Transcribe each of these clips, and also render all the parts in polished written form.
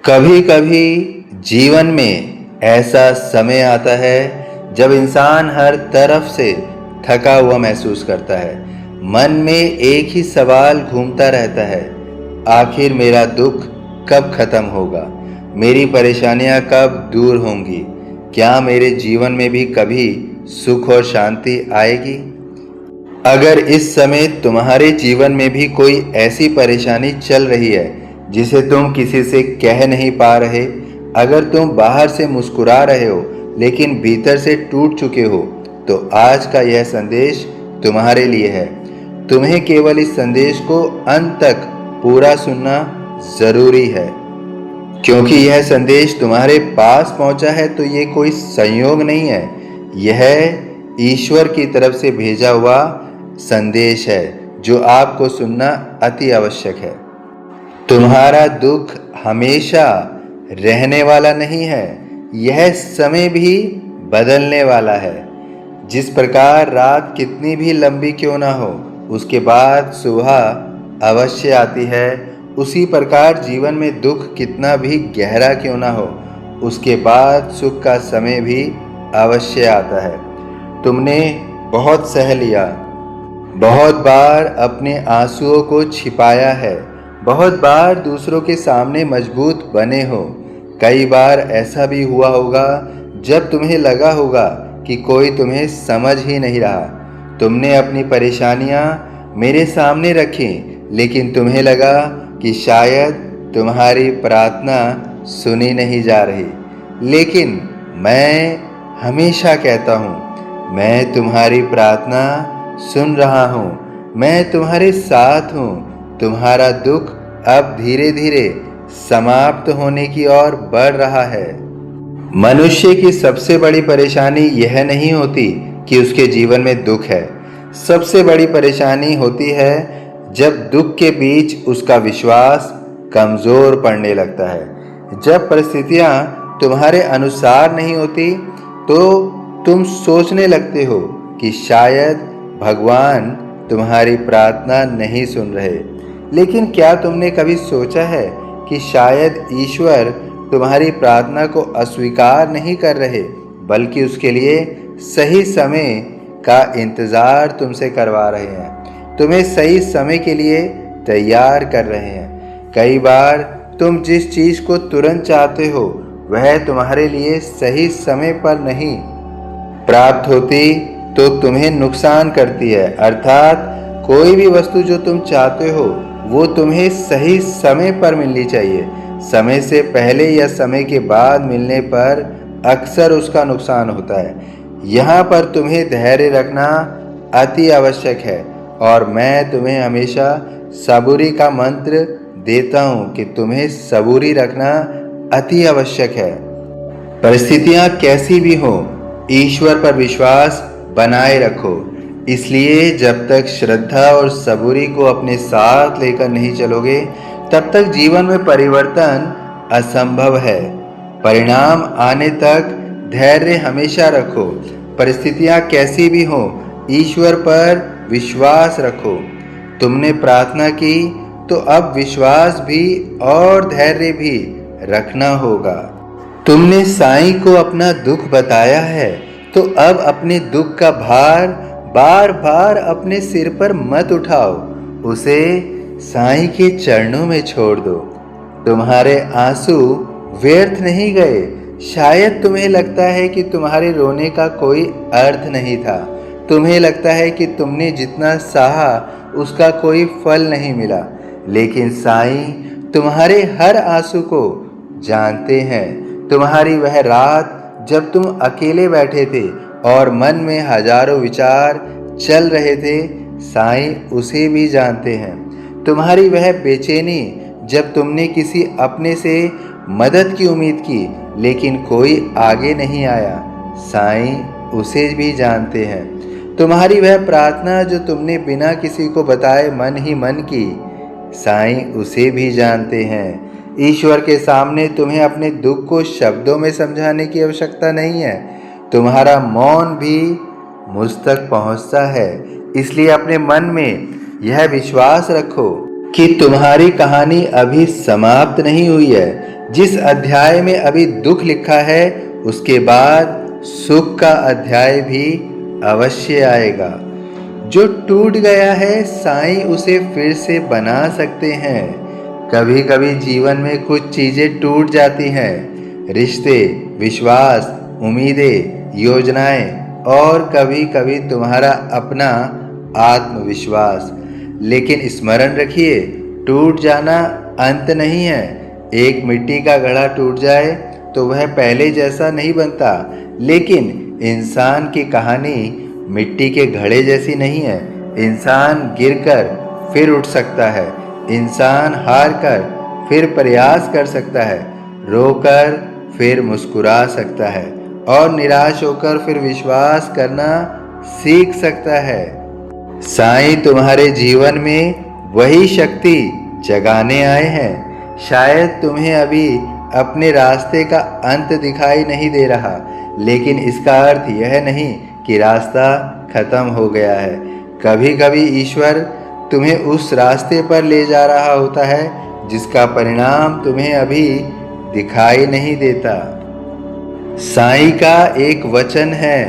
कभी कभी जीवन में ऐसा समय आता है जब इंसान हर तरफ से थका हुआ महसूस करता है। मन में एक ही सवाल घूमता रहता है, आखिर मेरा दुख कब खत्म होगा? मेरी परेशानियां कब दूर होंगी? क्या मेरे जीवन में भी कभी सुख और शांति आएगी? अगर इस समय तुम्हारे जीवन में भी कोई ऐसी परेशानी चल रही है जिसे तुम किसी से कह नहीं पा रहे, अगर तुम बाहर से मुस्कुरा रहे हो लेकिन भीतर से टूट चुके हो, तो आज का यह संदेश तुम्हारे लिए है। तुम्हें केवल इस संदेश को अंत तक पूरा सुनना जरूरी है, क्योंकि यह संदेश तुम्हारे पास पहुंचा है तो ये कोई संयोग नहीं है, यह ईश्वर की तरफ से भेजा हुआ संदेश है जो आपको सुनना अति आवश्यक है। तुम्हारा दुख हमेशा रहने वाला नहीं है, यह समय भी बदलने वाला है। जिस प्रकार रात कितनी भी लंबी क्यों ना हो, उसके बाद सुबह अवश्य आती है, उसी प्रकार जीवन में दुख कितना भी गहरा क्यों ना हो, उसके बाद सुख का समय भी अवश्य आता है। तुमने बहुत सह लिया, बहुत बार अपने आंसुओं को छिपाया है, बहुत बार दूसरों के सामने मजबूत बने हो। कई बार ऐसा भी हुआ होगा जब तुम्हें लगा होगा कि कोई तुम्हें समझ ही नहीं रहा। तुमने अपनी परेशानियां मेरे सामने रखी, लेकिन तुम्हें लगा कि शायद तुम्हारी प्रार्थना सुनी नहीं जा रही। लेकिन मैं हमेशा कहता हूँ, मैं तुम्हारी प्रार्थना सुन रहा हूँ, मैं तुम्हारे साथ हूँ। तुम्हारा दुख अब धीरे धीरे समाप्त होने की ओर बढ़ रहा है। मनुष्य की सबसे बड़ी परेशानी यह नहीं होती कि उसके जीवन में दुख है। सबसे बड़ी परेशानी होती है जब दुख के बीच उसका विश्वास कमजोर पड़ने लगता है। जब परिस्थितियां तुम्हारे अनुसार नहीं होती तो तुम सोचने लगते हो कि शायद भगवान तुम्हारी प्रार्थना नहीं सुन रहे। लेकिन क्या तुमने कभी सोचा है कि शायद ईश्वर तुम्हारी प्रार्थना को अस्वीकार नहीं कर रहे, बल्कि उसके लिए सही समय का इंतज़ार तुमसे करवा रहे हैं, तुम्हें सही समय के लिए तैयार कर रहे हैं। कई बार तुम जिस चीज़ को तुरंत चाहते हो वह तुम्हारे लिए सही समय पर नहीं प्राप्त होती तो तुम्हें नुकसान करती है। अर्थात कोई भी वस्तु जो तुम चाहते हो वो तुम्हें सही समय पर मिलनी चाहिए। समय से पहले या समय के बाद मिलने पर अक्सर उसका नुकसान होता है। यहाँ पर तुम्हें धैर्य रखना अति आवश्यक है, और मैं तुम्हें हमेशा सबूरी का मंत्र देता हूँ कि तुम्हें सबूरी रखना अति आवश्यक है। परिस्थितियाँ कैसी भी हो, ईश्वर पर विश्वास बनाए रखो। इसलिए जब तक श्रद्धा और सबूरी को अपने साथ लेकर नहीं चलोगे, तब तक जीवन में परिवर्तन असंभव है। परिणाम आने तक धैर्य हमेशा रखो। परिस्थितियां कैसी भी हो, ईश्वर पर विश्वास रखो। तुमने प्रार्थना की तो अब विश्वास भी और धैर्य भी रखना होगा। तुमने साईं को अपना दुख बताया है तो अब अपने दुख का भार बार बार अपने सिर पर मत उठाओ, उसे साईं के चरणों में छोड़ दो। तुम्हारे आंसू व्यर्थ नहीं गए। शायद तुम्हें लगता है कि तुम्हारे रोने का कोई अर्थ नहीं था, तुम्हें लगता है कि तुमने जितना सहा उसका कोई फल नहीं मिला, लेकिन साईं तुम्हारे हर आंसू को जानते हैं। तुम्हारी वह रात जब तुम अकेले बैठे थे और मन में हजारों विचार चल रहे थे, साईं उसे भी जानते हैं। तुम्हारी वह बेचैनी जब तुमने किसी अपने से मदद की उम्मीद की लेकिन कोई आगे नहीं आया, साईं उसे भी जानते हैं। तुम्हारी वह प्रार्थना जो तुमने बिना किसी को बताए मन ही मन की, साईं उसे भी जानते हैं। ईश्वर के सामने तुम्हें अपने दुख को शब्दों में समझाने की आवश्यकता नहीं है, तुम्हारा मौन भी मुझ तक पहुंचता है। इसलिए अपने मन में यह विश्वास रखो कि तुम्हारी कहानी अभी समाप्त नहीं हुई है। जिस अध्याय में अभी दुख लिखा है उसके बाद सुख का अध्याय भी अवश्य आएगा। जो टूट गया है साईं उसे फिर से बना सकते हैं। कभी कभी जीवन में कुछ चीजें टूट जाती हैं, रिश्ते, विश्वास, उम्मीदें, योजनाएं और कभी कभी तुम्हारा अपना आत्मविश्वास। लेकिन स्मरण रखिए, टूट जाना अंत नहीं है। एक मिट्टी का घड़ा टूट जाए तो वह पहले जैसा नहीं बनता, लेकिन इंसान की कहानी मिट्टी के घड़े जैसी नहीं है। इंसान गिरकर फिर उठ सकता है, इंसान हार कर फिर प्रयास कर सकता है, रोकर फिर मुस्कुरा सकता है और निराश होकर फिर विश्वास करना सीख सकता है। साईं तुम्हारे जीवन में वही शक्ति जगाने आए हैं। शायद तुम्हें अभी अपने रास्ते का अंत दिखाई नहीं दे रहा, लेकिन इसका अर्थ यह नहीं कि रास्ता खत्म हो गया है। कभी कभी ईश्वर तुम्हें उस रास्ते पर ले जा रहा होता है जिसका परिणाम तुम्हें अभी दिखाई नहीं देता। साईं का एक वचन है,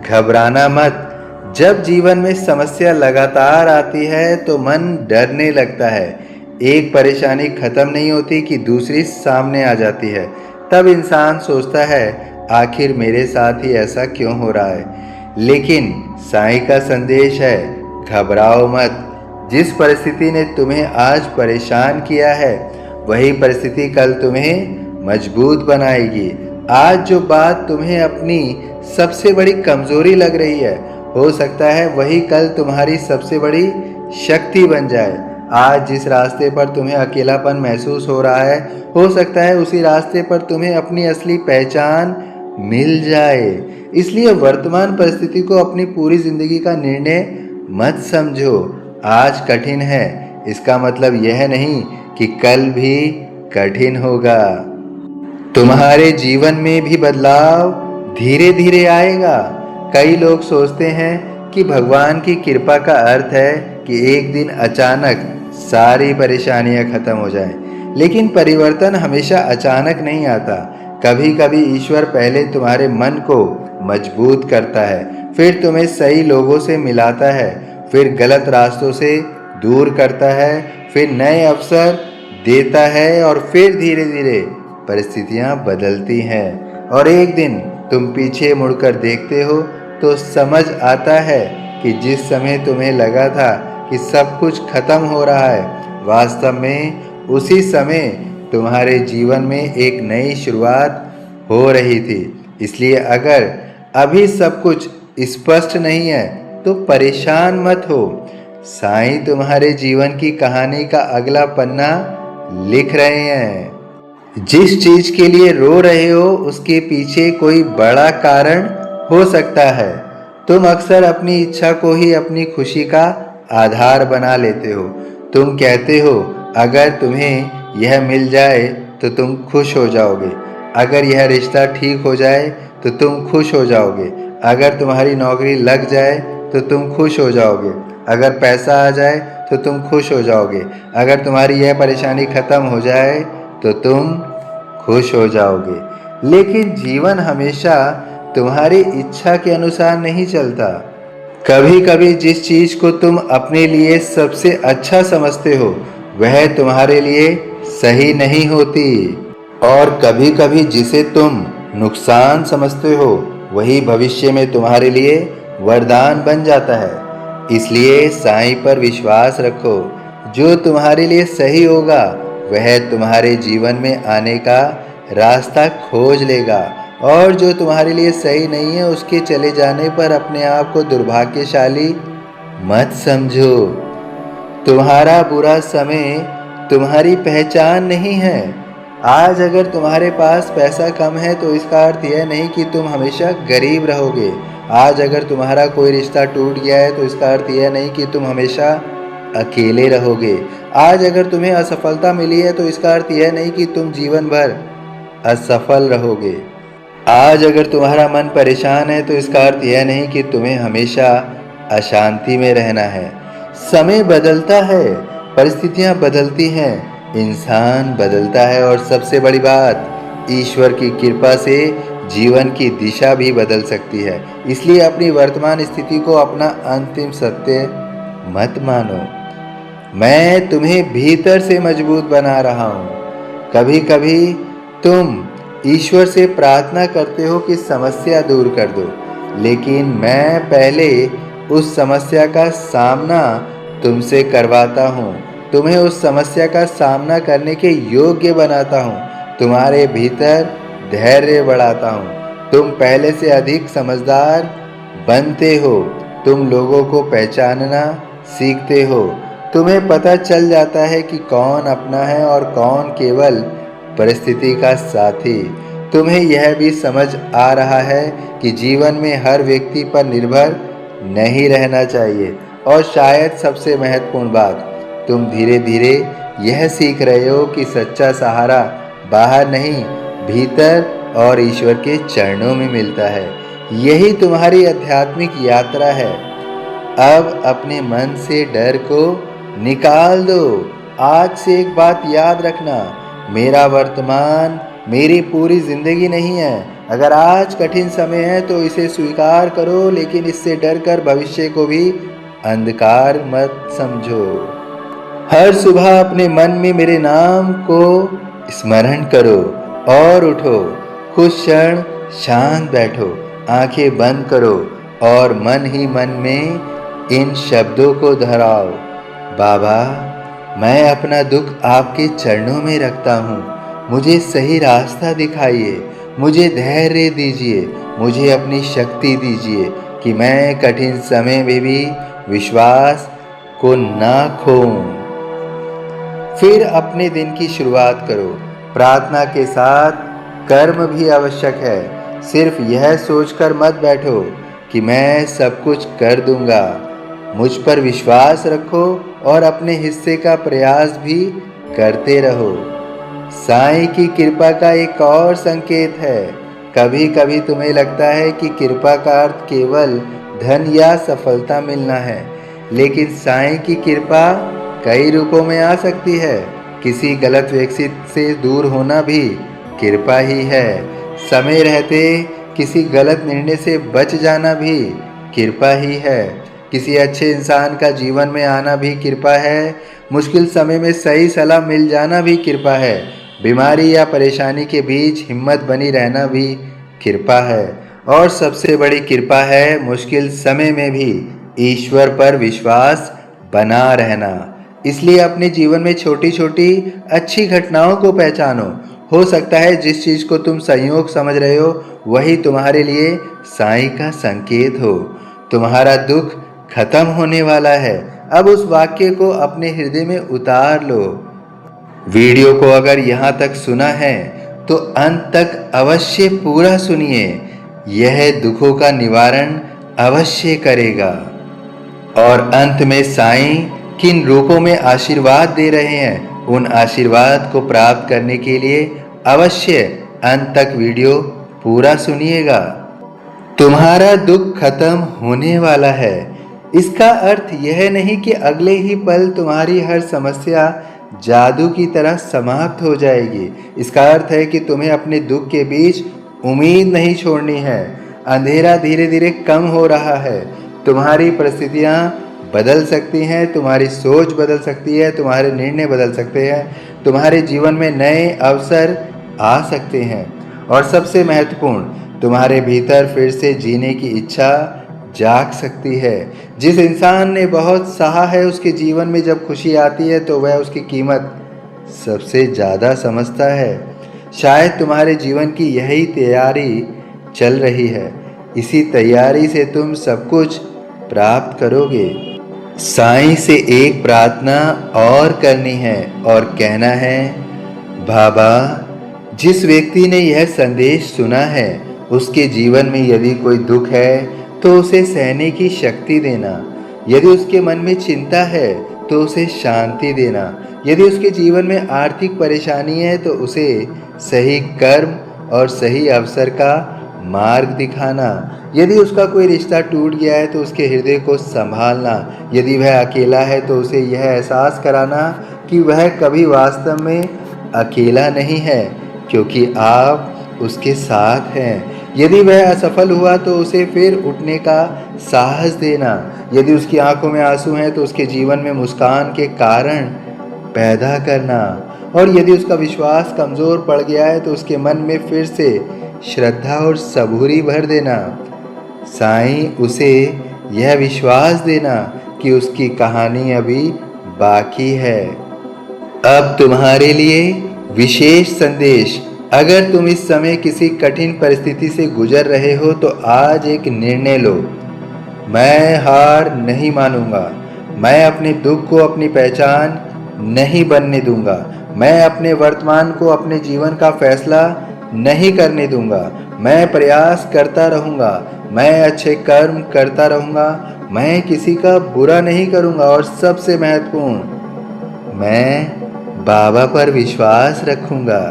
घबराना मत। जब जीवन में समस्या लगातार आती है तो मन डरने लगता है। एक परेशानी खत्म नहीं होती कि दूसरी सामने आ जाती है। तब इंसान सोचता है, आखिर मेरे साथ ही ऐसा क्यों हो रहा है। लेकिन साईं का संदेश है, घबराओ मत। जिस परिस्थिति ने तुम्हें आज परेशान किया है वही परिस्थिति कल तुम्हें मजबूत बनाएगी। आज जो बात तुम्हें अपनी सबसे बड़ी कमजोरी लग रही है, हो सकता है वही कल तुम्हारी सबसे बड़ी शक्ति बन जाए। आज जिस रास्ते पर तुम्हें अकेलापन महसूस हो रहा है, हो सकता है उसी रास्ते पर तुम्हें अपनी असली पहचान मिल जाए। इसलिए वर्तमान परिस्थिति को अपनी पूरी जिंदगी का निर्णय मत समझो। आज कठिन है, इसका मतलब यह नहीं कि कल भी कठिन होगा। तुम्हारे जीवन में भी बदलाव धीरे धीरे आएगा। कई लोग सोचते हैं कि भगवान की कृपा का अर्थ है कि एक दिन अचानक सारी परेशानियां खत्म हो जाएं। लेकिन परिवर्तन हमेशा अचानक नहीं आता। कभी कभी ईश्वर पहले तुम्हारे मन को मजबूत करता है, फिर तुम्हें सही लोगों से मिलाता है, फिर गलत रास्तों से दूर करता है, फिर नए अवसर देता है और फिर धीरे धीरे परिस्थितियां बदलती हैं। और एक दिन तुम पीछे मुड़कर देखते हो तो समझ आता है कि जिस समय तुम्हें लगा था कि सब कुछ खत्म हो रहा है, वास्तव में उसी समय तुम्हारे जीवन में एक नई शुरुआत हो रही थी। इसलिए अगर अभी सब कुछ स्पष्ट नहीं है तो परेशान मत हो। साईं तुम्हारे जीवन की कहानी का अगला पन्ना लिख रहे हैं। जिस चीज के लिए रो रहे हो उसके पीछे कोई बड़ा कारण हो सकता है। तुम अक्सर अपनी इच्छा को ही अपनी खुशी का आधार बना लेते हो। तुम कहते हो, अगर तुम्हें यह मिल जाए तो तुम खुश हो जाओगे, अगर यह रिश्ता ठीक हो जाए तो तुम खुश हो जाओगे, अगर तुम्हारी नौकरी लग जाए तो तुम खुश हो जाओगे, अगर पैसा आ जाए तो तुम खुश हो जाओगे, अगर तुम्हारी यह परेशानी खत्म हो जाए तो तुम खुश हो जाओगे। लेकिन जीवन हमेशा तुम्हारी इच्छा के अनुसार नहीं चलता। कभी कभी जिस चीज को तुम अपने लिए सबसे अच्छा समझते हो वह तुम्हारे लिए सही नहीं होती, और कभी कभी जिसे तुम नुकसान समझते हो वही भविष्य में तुम्हारे लिए वरदान बन जाता है। इसलिए साईं पर विश्वास रखो। जो तुम्हारे लिए सही होगा वह तुम्हारे जीवन में आने का रास्ता खोज लेगा, और जो तुम्हारे लिए सही नहीं है उसके चले जाने पर अपने आप को दुर्भाग्यशाली मत समझो। तुम्हारा बुरा समय तुम्हारी पहचान नहीं है। आज अगर तुम्हारे पास पैसा कम है तो इसका अर्थ यह नहीं कि तुम हमेशा गरीब रहोगे। आज अगर तुम्हारा कोई रिश्ता टूट गया है तो इसका अर्थ यह नहीं कि तुम हमेशा अकेले रहोगे। आज अगर तुम्हें असफलता मिली है तो इसका अर्थ यह नहीं कि तुम जीवन भर असफल रहोगे। आज अगर तुम्हारा मन परेशान है तो इसका अर्थ यह नहीं कि तुम्हें हमेशा अशांति में रहना है। समय बदलता है, परिस्थितियां बदलती हैं, इंसान बदलता है और सबसे बड़ी बात, ईश्वर की कृपा से जीवन की दिशा भी बदल सकती है। इसलिए अपनी वर्तमान स्थिति को अपना अंतिम सत्य मत मानो। मैं तुम्हें भीतर से मजबूत बना रहा हूँ। कभी कभी तुम ईश्वर से प्रार्थना करते हो कि समस्या दूर कर दो, लेकिन मैं पहले उस समस्या का सामना तुमसे करवाता हूँ। तुम्हें उस समस्या का सामना करने के योग्य बनाता हूँ। तुम्हारे भीतर धैर्य बढ़ाता हूँ। तुम पहले से अधिक समझदार बनते हो। तुम लोगों को पहचानना सीखते हो। तुम्हें पता चल जाता है कि कौन अपना है और कौन केवल परिस्थिति का साथी। तुम्हें यह भी समझ आ रहा है कि जीवन में हर व्यक्ति पर निर्भर नहीं रहना चाहिए। और शायद सबसे महत्वपूर्ण बात, तुम धीरे धीरे यह सीख रहे हो कि सच्चा सहारा बाहर नहीं, भीतर और ईश्वर के चरणों में मिलता है। यही तुम्हारी आध्यात्मिक यात्रा है। अब अपने मन से डर को निकाल दो। आज से एक बात याद रखना, मेरा वर्तमान मेरी पूरी जिंदगी नहीं है। अगर आज कठिन समय है तो इसे स्वीकार करो, लेकिन इससे डर कर भविष्य को भी अंधकार मत समझो। हर सुबह अपने मन में मेरे नाम को स्मरण करो और उठो। कुछ क्षण शांत बैठो, आंखें बंद करो और मन ही मन में इन शब्दों को दोहराओ। बाबा, मैं अपना दुख आपके चरणों में रखता हूँ। मुझे सही रास्ता दिखाइए, मुझे धैर्य दीजिए, मुझे अपनी शक्ति दीजिए कि मैं कठिन समय में भी विश्वास को ना खोऊं। फिर अपने दिन की शुरुआत करो। प्रार्थना के साथ कर्म भी आवश्यक है। सिर्फ यह सोचकर मत बैठो कि मैं सब कुछ कर दूंगा। मुझ पर विश्वास रखो और अपने हिस्से का प्रयास भी करते रहो। साईं की कृपा का एक और संकेत है। कभी कभी तुम्हें लगता है कि कृपा का अर्थ केवल धन या सफलता मिलना है, लेकिन साईं की कृपा कई रूपों में आ सकती है। किसी गलत व्यक्ति से दूर होना भी कृपा ही है। समय रहते किसी गलत निर्णय से बच जाना भी कृपा ही है। किसी अच्छे इंसान का जीवन में आना भी कृपा है। मुश्किल समय में सही सलाह मिल जाना भी कृपा है। बीमारी या परेशानी के बीच हिम्मत बनी रहना भी कृपा है। और सबसे बड़ी कृपा है मुश्किल समय में भी ईश्वर पर विश्वास बना रहना। इसलिए अपने जीवन में छोटी छोटी अच्छी घटनाओं को पहचानो। हो सकता है जिस चीज़ को तुम संयोग समझ रहे हो वही तुम्हारे लिए साईं का संकेत हो। तुम्हारा दुख खत्म होने वाला है। अब उस वाक्य को अपने हृदय में उतार लो। वीडियो को अगर यहाँ तक सुना है तो अंत तक अवश्य पूरा सुनिए। यह दुखों का निवारण अवश्य करेगा। और अंत में साईं किन रूपों में आशीर्वाद दे रहे हैं, उन आशीर्वाद को प्राप्त करने के लिए अवश्य अंत तक वीडियो पूरा सुनिएगा। तुम्हारा दुख खत्म होने वाला है। इसका अर्थ यह नहीं कि अगले ही पल तुम्हारी हर समस्या जादू की तरह समाप्त हो जाएगी। इसका अर्थ है कि तुम्हें अपने दुख के बीच उम्मीद नहीं छोड़नी है। अंधेरा धीरे धीरे कम हो रहा है। तुम्हारी परिस्थितियाँ बदल सकती हैं, तुम्हारी सोच बदल सकती है, तुम्हारे निर्णय बदल सकते हैं, तुम्हारे जीवन में नए अवसर आ सकते हैं। और सबसे महत्वपूर्ण, तुम्हारे भीतर फिर से जीने की इच्छा जाग सकती है। जिस इंसान ने बहुत सहा है उसके जीवन में जब खुशी आती है तो वह उसकी कीमत सबसे ज़्यादा समझता है। शायद तुम्हारे जीवन की यही तैयारी चल रही है। इसी तैयारी से तुम सब कुछ प्राप्त करोगे। साईं से एक प्रार्थना और करनी है और कहना है, बाबा, जिस व्यक्ति ने यह संदेश सुना है उसके जीवन में यदि कोई दुख है तो उसे सहने की शक्ति देना। यदि उसके मन में चिंता है तो उसे शांति देना। यदि उसके जीवन में आर्थिक परेशानी है तो उसे सही कर्म और सही अवसर का मार्ग दिखाना। यदि उसका कोई रिश्ता टूट गया है तो उसके हृदय को संभालना। यदि वह अकेला है तो उसे यह एहसास कराना कि वह कभी वास्तव में अकेला नहीं है, क्योंकि आप उसके साथ हैं। यदि वह असफल हुआ तो उसे फिर उठने का साहस देना। यदि उसकी आंखों में आंसू हैं तो उसके जीवन में मुस्कान के कारण पैदा करना। और यदि उसका विश्वास कमज़ोर पड़ गया है तो उसके मन में फिर से श्रद्धा और सबूरी भर देना। साईं उसे यह विश्वास देना कि उसकी कहानी अभी बाकी है। अब तुम्हारे लिए विशेष संदेश। अगर तुम इस समय किसी कठिन परिस्थिति से गुजर रहे हो तो आज एक निर्णय लो। मैं हार नहीं मानूंगा। मैं अपने दुख को अपनी पहचान नहीं बनने दूंगा। मैं अपने वर्तमान को अपने जीवन का फैसला नहीं करने दूंगा। मैं प्रयास करता रहूंगा। मैं अच्छे कर्म करता रहूंगा। मैं किसी का बुरा नहीं करूंगा। और सबसे महत्वपूर्ण, मैं बाबा पर विश्वास रखूंगा।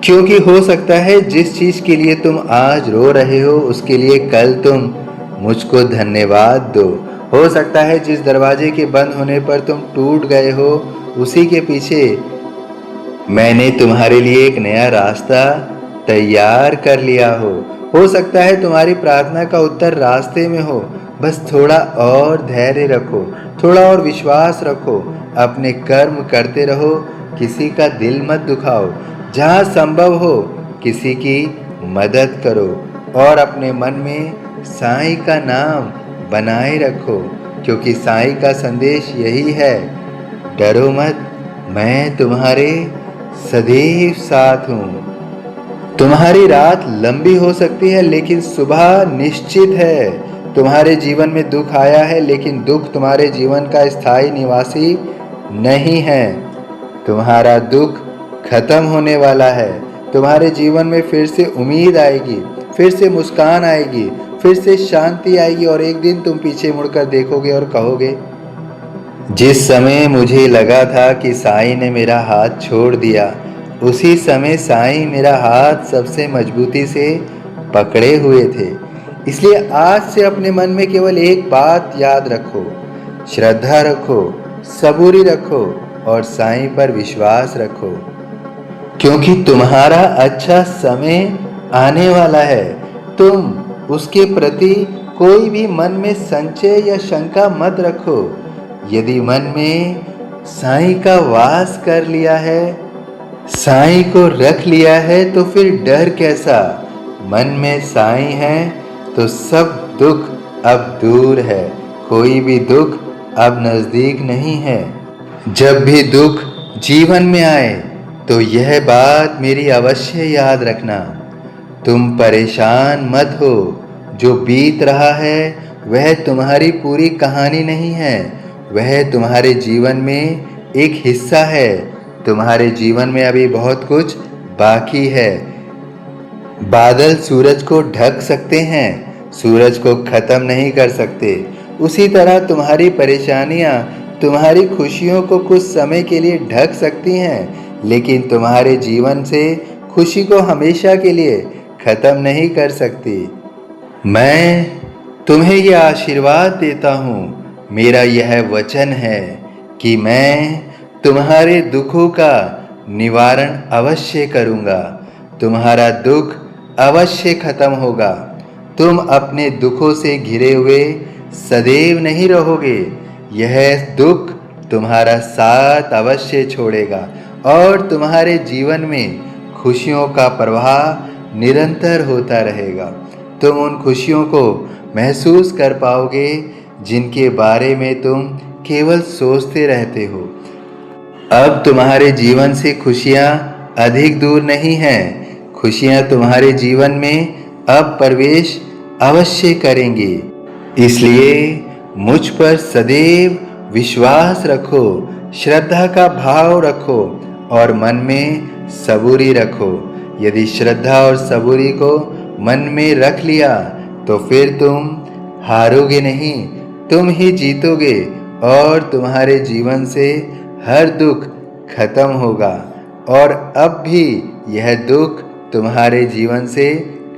क्योंकि हो सकता है जिस चीज के लिए तुम आज रो रहे हो उसके लिए कल तुम मुझको धन्यवाद दो। हो सकता है जिस दरवाजे के बंद होने पर तुम टूट गए हो उसी के पीछे मैंने तुम्हारे लिए एक नया रास्ता तैयार कर लिया हो सकता है तुम्हारी प्रार्थना का उत्तर रास्ते में हो। बस थोड़ा और धैर्य रखो, थोड़ा और विश्वास रखो। अपने कर्म करते रहो, किसी का दिल मत दुखाओ। जहाँ संभव हो किसी की मदद करो और अपने मन में साईं का नाम बनाए रखो, क्योंकि साईं का संदेश यही है, डरो मत, मैं तुम्हारे सदैव साथ हूँ। तुम्हारी रात लंबी हो सकती है लेकिन सुबह निश्चित है। तुम्हारे जीवन में दुख आया है लेकिन दुख तुम्हारे जीवन का स्थायी निवासी नहीं है। तुम्हारा दुख खत्म होने वाला है। तुम्हारे जीवन में फिर से उम्मीद आएगी, फिर से मुस्कान आएगी, फिर से शांति आएगी और एक दिन तुम पीछे मुड़कर देखोगे और कहोगे, जिस समय मुझे लगा था कि साईं ने मेरा हाथ छोड़ दिया, उसी समय साईं मेरा हाथ सबसे मजबूती से पकड़े हुए थे। इसलिए आज से अपने मन में केवल एक बात याद रखो, श्रद्धा रखो, सबूरी रखो और साईं पर विश्वास रखो, क्योंकि तुम्हारा अच्छा समय आने वाला है। तुम उसके प्रति कोई भी मन में संशय या शंका मत रखो। यदि मन में साईं का वास कर लिया है, साईं को रख लिया है, तो फिर डर कैसा। मन में साईं है तो सब दुख अब दूर है, कोई भी दुख अब नजदीक नहीं है। जब भी दुख जीवन में आए तो यह बात मेरी अवश्य याद रखना, तुम परेशान मत हो। जो बीत रहा है वह तुम्हारी पूरी कहानी नहीं है, वह तुम्हारे जीवन में एक हिस्सा है। तुम्हारे जीवन में अभी बहुत कुछ बाकी है। बादल सूरज को ढक सकते हैं, सूरज को खत्म नहीं कर सकते। उसी तरह तुम्हारी परेशानियां तुम्हारी खुशियों को कुछ समय के लिए ढक सकती हैं, लेकिन तुम्हारे जीवन से खुशी को हमेशा के लिए खत्म नहीं कर सकती। मैं तुम्हें यह आशीर्वाद देता हूँ, मेरा यह वचन है कि मैं तुम्हारे दुखों का निवारण अवश्य करूँगा। तुम्हारा दुख अवश्य खत्म होगा। तुम अपने दुखों से घिरे हुए सदैव नहीं रहोगे। यह दुख तुम्हारा साथ अवश्य छोड़ेगा और तुम्हारे जीवन में खुशियों का प्रवाह निरंतर होता रहेगा। तुम उन खुशियों को महसूस कर पाओगे जिनके बारे में तुम केवल सोचते रहते हो। अब तुम्हारे जीवन से खुशियाँ अधिक दूर नहीं हैं। खुशियाँ तुम्हारे जीवन में अब प्रवेश अवश्य करेंगी। इसलिए मुझ पर सदैव विश्वास रखो, श्रद्धा का भाव रखो और मन में सबूरी रखो। यदि श्रद्धा और सबूरी को मन में रख लिया तो फिर तुम हारोगे नहीं, तुम ही जीतोगे और तुम्हारे जीवन से हर दुख खत्म होगा। और अब भी यह दुख तुम्हारे जीवन से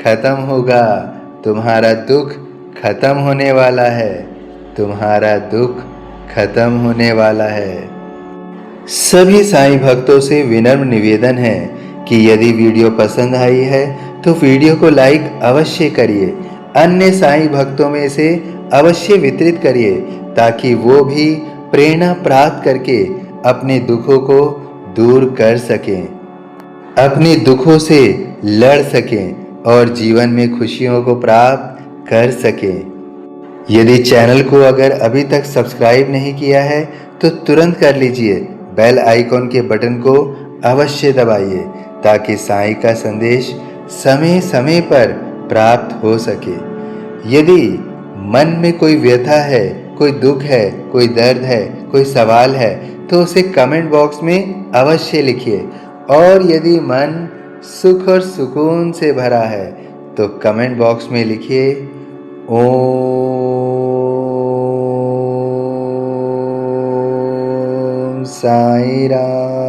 खत्म होगा, तुम्हारा दुख खत्म होने वाला है, तुम्हारा दुख खत्म होने वाला है। सभी साईं भक्तों से विनम्र निवेदन है कि यदि वीडियो पसंद आई है तो वीडियो को लाइक अवश्य करिए, अन्य साईं भक्तों में से अवश्य वितरित करिए ताकि वो भी प्रेरणा प्राप्त करके अपने दुखों को दूर कर सकें, अपने दुखों से लड़ सकें और जीवन में खुशियों को प्राप्त कर सकें। यदि चैनल को अगर अभी तक सब्सक्राइब नहीं किया है तो तुरंत कर लीजिए, बेल आइकॉन के बटन को अवश्य दबाइए ताकि साईं का संदेश समय समय पर प्राप्त हो सके। यदि मन में कोई व्यथा है, कोई दुख है, कोई दर्द है, कोई सवाल है तो उसे कमेंट बॉक्स में अवश्य लिखिए, और यदि मन सुख और सुकून से भरा है तो कमेंट बॉक्स में लिखिए ओम साईं राम।